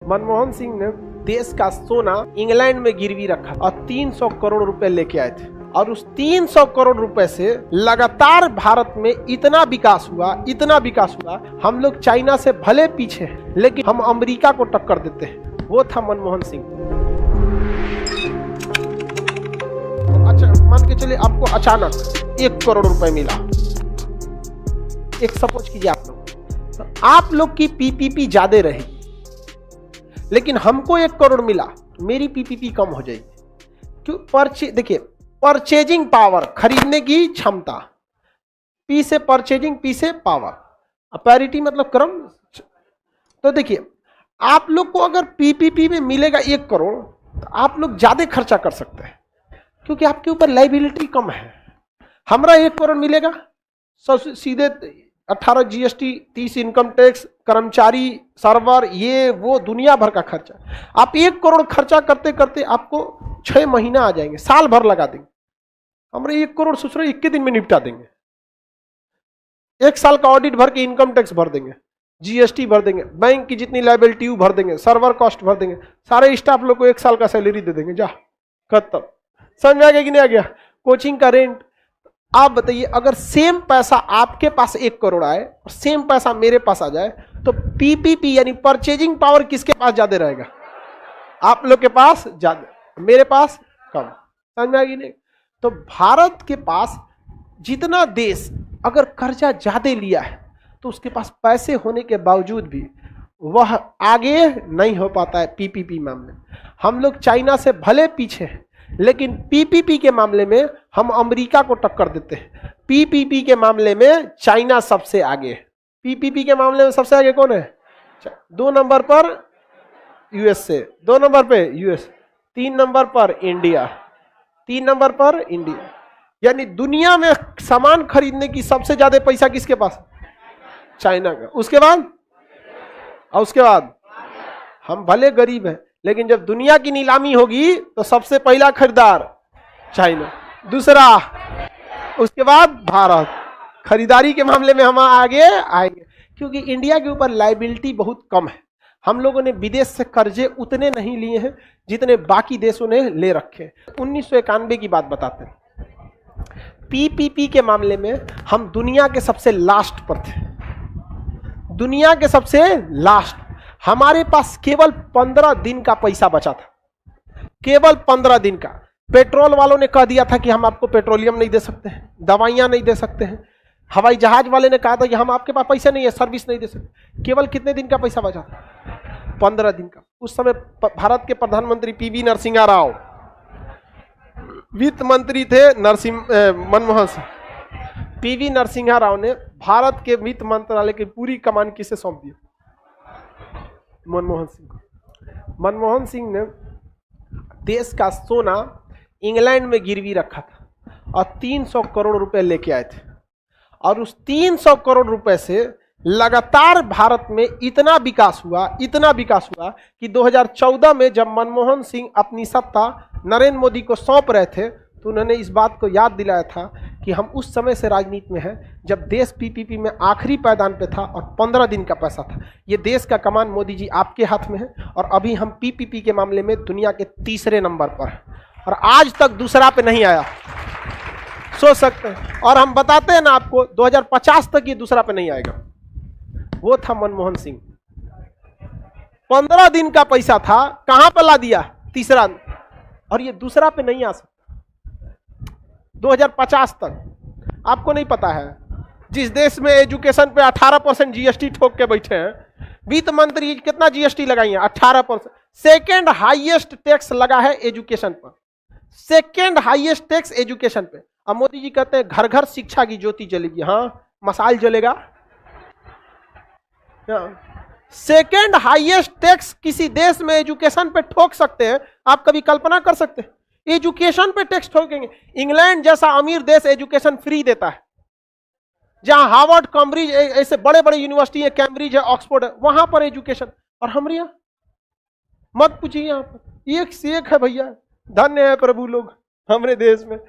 मनमोहन सिंह ने देश का सोना इंग्लैंड में गिरवी रखा और 300 करोड़ रुपए लेके आए थे और उस 300 करोड़ रुपए से लगातार भारत में इतना विकास हुआ। हम लोग चाइना से भले पीछे हैं लेकिन हम अमेरिका को टक्कर देते हैं। वो था मनमोहन सिंह। अच्छा, मान के चलिए आपको अचानक 1 करोड़ रुपए मिला। एक सपोज कीजिए आप लोग की पीपीपी ज्यादा रहेगी लेकिन हमको 1 करोड़ मिला, मेरी पीपीपी कम हो जाएगी। क्यों? देखिए, परचेजिंग पावर, खरीदने की क्षमता, पी से परचेजिंग, पी से पावर, पैरिटी मतलब क्रम। तो देखिए, आप लोग को अगर पीपीपी में मिलेगा 1 करोड़ तो आप लोग ज्यादा खर्चा कर सकते हैं क्योंकि आपके ऊपर लाइबिलिटी कम है। हमारा 1 करोड़ मिलेगा, सीधे 18 जीएसटी, 30 इनकम टैक्स, कर्मचारी, सर्वर, ये वो दुनिया भर का खर्चा। आप 1 करोड़ खर्चा करते करते आपको 6 महीना आ जाएंगे, साल भर लगा देंगे। हमारे 1 करोड़ सोच रहे 21 दिन में निपटा देंगे। 1 साल का ऑडिट भर के इनकम टैक्स भर देंगे, जीएसटी भर देंगे, बैंक की जितनी लाइबिलिटी भर देंगे, सर्वर कॉस्ट भर देंगे, सारे स्टाफ लोग को 1 साल का सैलरी दे देंगे। जा खत्म। समझ आ गया कि नहीं आ गया? कोचिंग का रेंट। आप बताइए, अगर सेम पैसा आपके पास 1 करोड़ आए और सेम पैसा मेरे पास आ जाए तो पीपीपी यानी परचेजिंग पावर किसके पास ज्यादा रहेगा? आप लोग के पास ज्यादा, मेरे पास कम। समझ में आ गई नहीं? तो भारत के पास जितना देश अगर कर्जा ज्यादा लिया है तो उसके पास पैसे होने के बावजूद भी वह आगे नहीं हो पाता है पीपीपी मामले में। हम लोग चाइना से भले पीछे हैं लेकिन पीपीपी के मामले में हम अमेरिका को टक्कर देते हैं। पीपीपी के मामले में चाइना सबसे आगे है। पीपीपी के मामले में सबसे आगे कौन है? 2 नंबर पर यूएसए, 2 नंबर पे यूएस, 3 नंबर पर इंडिया, 3 नंबर पर इंडिया। यानी दुनिया में सामान खरीदने की सबसे ज्यादा पैसा किसके पास? चाइना का। उसके बाद हम भले गरीब हैं लेकिन जब दुनिया की नीलामी होगी तो सबसे पहला खरीदार चाइना, दूसरा, उसके बाद भारत। खरीदारी के मामले में हम आगे आएंगे क्योंकि इंडिया के ऊपर लाइबिलिटी बहुत कम है। हम लोगों ने विदेश से कर्जे उतने नहीं लिए हैं जितने बाकी देशों ने ले रखे। 1991 की बात बताते हैं। पीपीपी के मामले में हम दुनिया के सबसे लास्ट पर थे, दुनिया के सबसे लास्ट। हमारे पास केवल 15 दिन का पैसा बचा था, केवल 15 दिन का। पेट्रोल वालों ने कह दिया था कि हम आपको पेट्रोलियम नहीं दे सकते हैं, दवाइयां नहीं दे सकते हैं। हवाई जहाज वाले ने कहा था कि हम आपके पास पैसा नहीं है, सर्विस नहीं दे सकते। केवल कितने दिन का पैसा बचा था? 15 दिन का। उस समय भारत के प्रधानमंत्री पीवी नरसिम्हा राव, वित्त मंत्री थे मनमोहन सिंह। पीवी नरसिम्हा राव ने भारत के वित्त मंत्रालय की पूरी कमान किसे सौंप दी? मनमोहन सिंह। मनमोहन सिंह ने देश का सोना इंग्लैंड में गिरवी रखा था और 300 करोड़ रुपए लेके आए थे और उस 300 करोड़ रुपए से लगातार भारत में इतना विकास हुआ कि 2014 में जब मनमोहन सिंह अपनी सत्ता नरेंद्र मोदी को सौंप रहे थे तो उन्होंने इस बात को याद दिलाया था कि हम उस समय से राजनीति में हैं जब देश पीपीपी में आखिरी पायदान पे था और 15 दिन का पैसा था। ये देश का कमान मोदी जी आपके हाथ में है और अभी हम पीपीपी के मामले में दुनिया के 3रे नंबर पर हैं और आज तक दूसरा पे नहीं आया। सोच सकते हैं। और हम बताते हैं ना आपको, 2050 तक ये दूसरा पे नहीं आएगा। वो था मनमोहन सिंह। 15 दिन का पैसा था, कहां पर ला दिया? 3रा, और ये दूसरा पे नहीं आ सकता 2050 तक। आपको नहीं पता है, जिस देश में एजुकेशन पे 18% जीएसटी ठोक के बैठे हैं, वित्त मंत्री कितना जीएसटी लगाई है? 18%। सेकेंड हाईएस्ट टैक्स लगा है एजुकेशन पर, सेकेंड हाईएस्ट टैक्स एजुकेशन पे। अब मोदी जी कहते हैं घर घर शिक्षा की ज्योति जलेगी। हाँ, मसाल जलेगा। सेकेंड हाईएस्ट टैक्स किसी देश में एजुकेशन पे ठोक सकते हैं? आप कभी कल्पना कर सकते हैं? एजुकेशन पे टैक्स ठोकेंगे। इंग्लैंड जैसा अमीर देश एजुकेशन फ्री देता है, जहां हार्वर्ड, कैम्ब्रिज, ऐसे बड़े बड़े यूनिवर्सिटी है, कैम्ब्रिज है, ऑक्सफोर्ड है, वहां पर एजुकेशन। और हमारे यहां मत पूछिए, यहां पर एक से एक है भैया। धन्य है प्रभु लोग हमारे देश में।